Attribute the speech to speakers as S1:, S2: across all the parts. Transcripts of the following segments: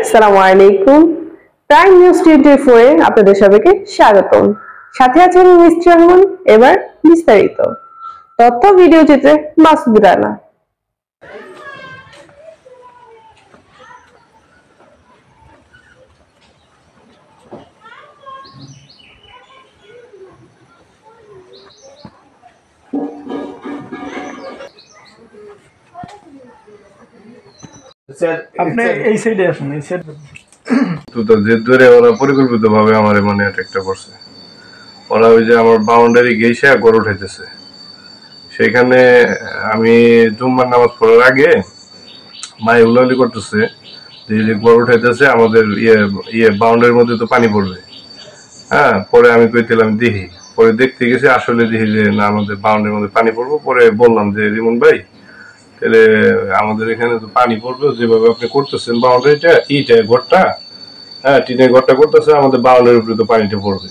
S1: আসসালামু আলাইকুম। Prime news 24 এ আপনাদের সবাইকে স্বাগতম। সাথে আছেন মিস্টার রহমান। এবার বিস্তারিত তথ্য ভিডিও চিত্রে মাসুদ রানা।
S2: আপনি এই সাইডে আসুন, এই সাইড
S3: তো যে ধরে ওরা পরিকল্পিতভাবে আমার মানে অ্যাটাকটা করছে। ওরা ওই যে আমার বাউন্ডারি গেইসে গড় উঠাইতেছে। সেখানে আমি জুম্মার নামাজ পড়ার আগে মায়ে উলাউলি করতেছে যে গড় উঠাইতেছে আমাদের বাউন্ডারির মধ্যে তো পানি পড়বে। হ্যাঁ, পরে আমি কইছিলাম দেখি, পরে দেখতে গেছি আসলে দেখি যে না আমাদের বাউন্ডারির মধ্যে পানি পড়বো। পরে বললাম যে রিমন ভাই, তাহলে আমাদের এখানে তো পানি পড়বে, যেভাবে আপনি করতেছেন বাউন্ডারিটা ঘরটা, হ্যাঁ টিনের ঘরটা করতেছে, আমাদের বাউন্ডারির উপরে তো পানিটা পড়বে।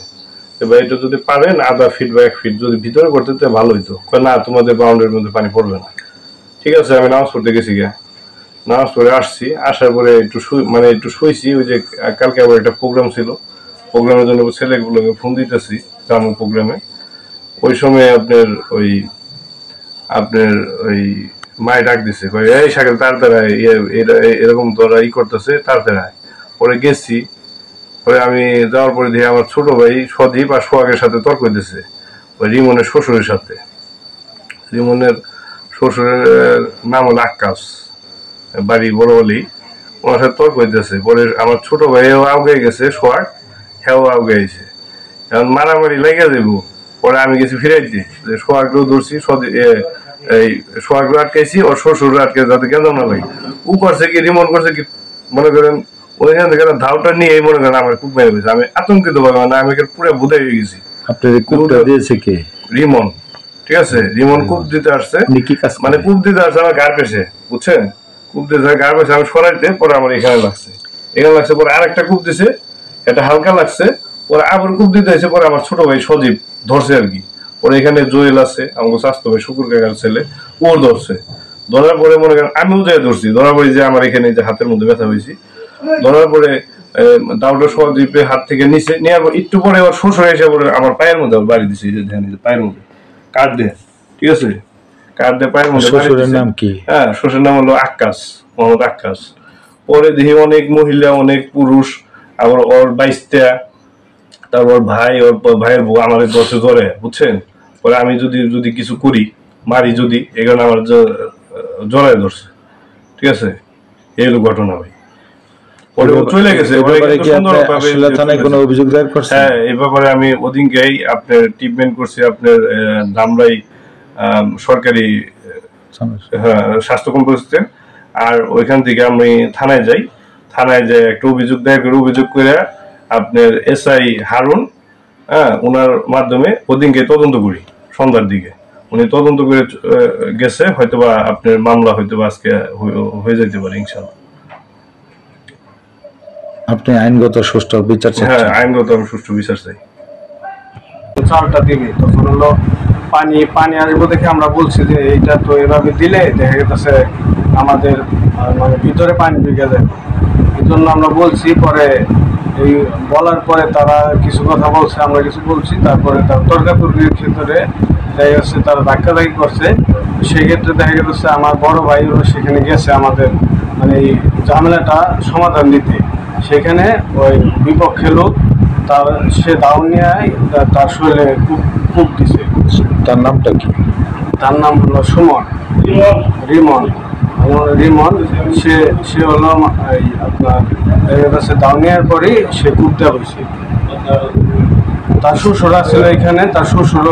S3: এবার এটা যদি পারেন আধা ফিট বা 1 ফিট যদি ভিতরে করতে ভালো হইতো। না, তোমাদের বাউন্ডারির মধ্যে পানি পড়বে না। ঠিক আছে, আমি নামাজ পড়তে গেছি গিয়া, নামাজ পড়ে আসছি, আসার পরে একটু শুয়েছি। ওই যে কালকে আবার একটা প্রোগ্রাম ছিল, প্রোগ্রামের জন্য ছেলেগুলোকে ফোন দিতেছি জামু প্রোগ্রামে। ওই সময় আপনার ওই মায়ে ডাক দিছে, এই সাইকেল তাড়াতাড়ি এরকম তোরা করতেছে তাড়াতাড়ি। পরে গেছি, পরে আমি যাওয়ার পরে দেখি আমার ছোট ভাই সদীপ আর সোহাগের সাথে তর্ক হইতেছে ওই রিমনের শ্বশুরের সাথে। রিমনের শ্বশুরের নাম হলো আকাশ, বাড়ি বড়বলি, ওনার সাথে তর্ক হইতেছে। পরে আমার ছোট ভাইও আগে গেছে, সোহাগ হ্যাঁ আগে গেছে, এখন মারামারি লেগে যাবো। পরে আমি গেছি ফিরাইতে, সোহাগকেও ধরছি, এই সোহাগকে আটকাইছি, ওর শ্বশুর আটকে যাতে কেন না লাগে। ও করছে কি, রিমন করছে কি, মনে করেন ওইখান থেকে ধাওটা নিয়ে মনে করেন আমার খুব মেরে গেছে। আমি আতঙ্কিত ভাবে মানে আমি পুরো বুঝে গেছি।
S2: আপনার কূপটা দিয়েছে কে?
S3: রিমন। ঠিক আছে, রিমন কূপ দিতে আসছে, মানে কূপ দিতে আসছে আমার গার পেছে, বুঝছেন? কূপ দিতে গার পেছে, আমি সরাইতে পরে আমার এখানে লাগছে, পরে আরেকটা কূপ দিছে, এটা হালকা লাগছে। পরে আবার কূপ দিতে এসে পরে আমার ছোট ভাই সজীব ধরছে আর কি। পরে এখানে জুয়েল আছে, আমাকে স্বাস্থ্য ভাই শুকুর কাকার ছেলে, ওর ধরছে। ধরার পরে মনে করেন আমিও যাই ধরছি, ধরার পরে যে আমার এখানে যে হাতের মধ্যে ব্যথা হয়েছি, ধরার পরে দাউটা সহদ্বীপে হাত থেকে নিচে নেওয়ার পর একটু পরে ওর শ্বশুর এসে পরে আমার পায়ের মধ্যে বাড়ি দিছে, পায়ের মধ্যে কাঠ দিয়ে। ঠিক আছে, কাঠ দিয়ে পায়ের মধ্যে।
S2: শ্বশুরের নাম কি?
S3: হ্যাঁ, শ্বশুরের নাম হলো আকাশ, মোহাম্মদ আকাশ। পরে দেখি অনেক মহিলা, অনেক পুরুষ, আবার ওর বাইশটা, তারপর ভাই, ওর ভাইয়ের বউ আমার দশে ধরে, বুঝছেন? পরে আমি যদি কিছু করি, মারি যদি, এখানে আমার জড়ায় ধরছে। ঠিক আছে, এই হলো ঘটনা ভাই। চলে গেছে। হ্যাঁ, এই ব্যাপারে আমি ওদিনকেই আপনার ট্রিটমেন্ট করছি আপনার ধামরাই সরকারি স্বাস্থ্য কমপ্লেক্সে। আর ওইখান থেকে আমি থানায় যাই, থানায় যাই একটা অভিযোগ দায়ের করে, অভিযোগ করে আপনার SI হারুন, হ্যাঁ, ওনার মাধ্যমে ওদিনকে তদন্ত করি। সন্ধ্যার দিকে উনি তদন্ত করে গেছে, হয়তোবা আপনার মামলা হয়তোবা আজকে হয়ে যেতে পারে ইনশাআল্লাহ।
S2: আপনি আইনগত সুষ্ঠু বিচার চান?
S3: হ্যাঁ, আইনগত আমি সুষ্ঠু বিচার চাই।
S4: চালটা দিবি, তখন হলো পানি আসবো দেখে আমরা বলছি যে এইটা তো এভাবে দিলে দেখা গেছে আমাদের মানে ভিতরে পানি ঢুকে যায়, এই জন্য আমরা বলছি। পরে এই বলার পরে তারা কিছু কথা বলছে, আমরা কিছু বলছি, তারপরে তার তর্কাতর্কির ক্ষেত্রে দেখা যাচ্ছে তারা ধাক্কাধাক্কি করছে। সেই ক্ষেত্রে দেখা গেছে আমার বড় ভাই সেখানে গেছে আমাদের মানে এই ঝামেলাটা সমাধান দিতে। সেখানে ওই বিপক্ষে লোক সে দাউনিয়ায় তার শরীরে কূপ দিছে।
S2: তার নামটা কি?
S4: তার নাম হলো সুমন, রিমন। সে হলো আপনার দাউনিয়ার পরেই সে কূপ দেওয়া হয়েছে। তার শ্বশুর ছিল এখানে, তার শ্বশুর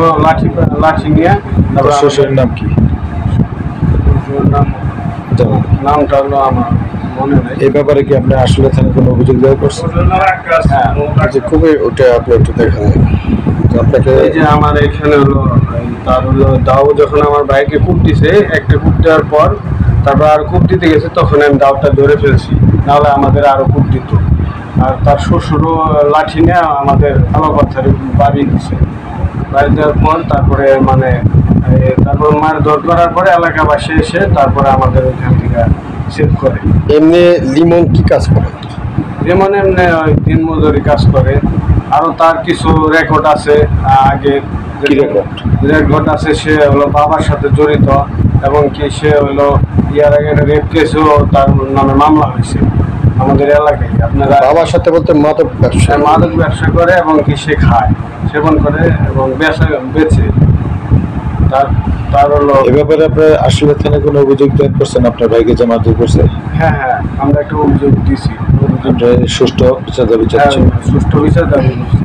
S4: লাঠি নিয়ে।
S2: তারপর শ্বশুরের নাম কি?
S4: নামটা হলো আমার মনে নেই।
S2: এই ব্যাপারে কি আপনি আসলে থানায় কোনো অভিযোগ দেওয়া করছেন?
S4: হ্যাঁ,
S2: খুবই ওটা আপনি একটু দেখা যায় আপনাকে।
S4: এই যে আমার এখানে হলো তার হলো দাও, যখন আমার ভাইকে কূপ দিছে, একটা কূপ দেওয়ার পর তারপর আর কূপ দিতে গেছে, তখন আমি দাওটা ধরে ফেলছি, নাহলে আমাদের আরো কূপ দিত। আর তার শ্বশুরও লাঠি নিয়ে আমাদের আমার পাথরে বাড়ি দিছে। বাড়ি দেওয়ার পর তারপরে মানে তারপর মায়ের দর করার পরে এলাকাবাসী এসে তারপরে আমাদের ওইখান থেকে সেভ করে।
S2: এমনি লিমন কি কাজ করে?
S4: যেমন এমনি ওই দিনমজুরি কাজ করে। আরো তার কিছু রেকর্ড আছে আগে,
S2: কি রেকর্ড?
S4: রেকর্ড আছে সে হলো বাবার সাথে জড়িত, এবং কি সে হলো ইয়ার আগে রেপ কেসও তার নামে মামলা হয়েছে আমাদের এলাকায়। আপনারা
S2: বাবার সাথে বলতে মাদক ব্যবসা?
S4: মাদক ব্যবসা করে এবং কি সে খায়, সেবন করে এবং বেচে। তার তার হলো
S2: এ ব্যাপারে আপনার আসলে থানায় কোনো অভিযোগ দায়ের করছেন আপনার ভাইকে যে মারধর করছে?
S4: হ্যাঁ হ্যাঁ, আমরা একটা অভিযোগ দিছি।
S2: আপনার সুষ্ঠু বিচার দাবি
S4: হ্যাঁ,
S2: চাচ্ছেন?
S4: সুষ্ঠু বিচার দাবি করছি।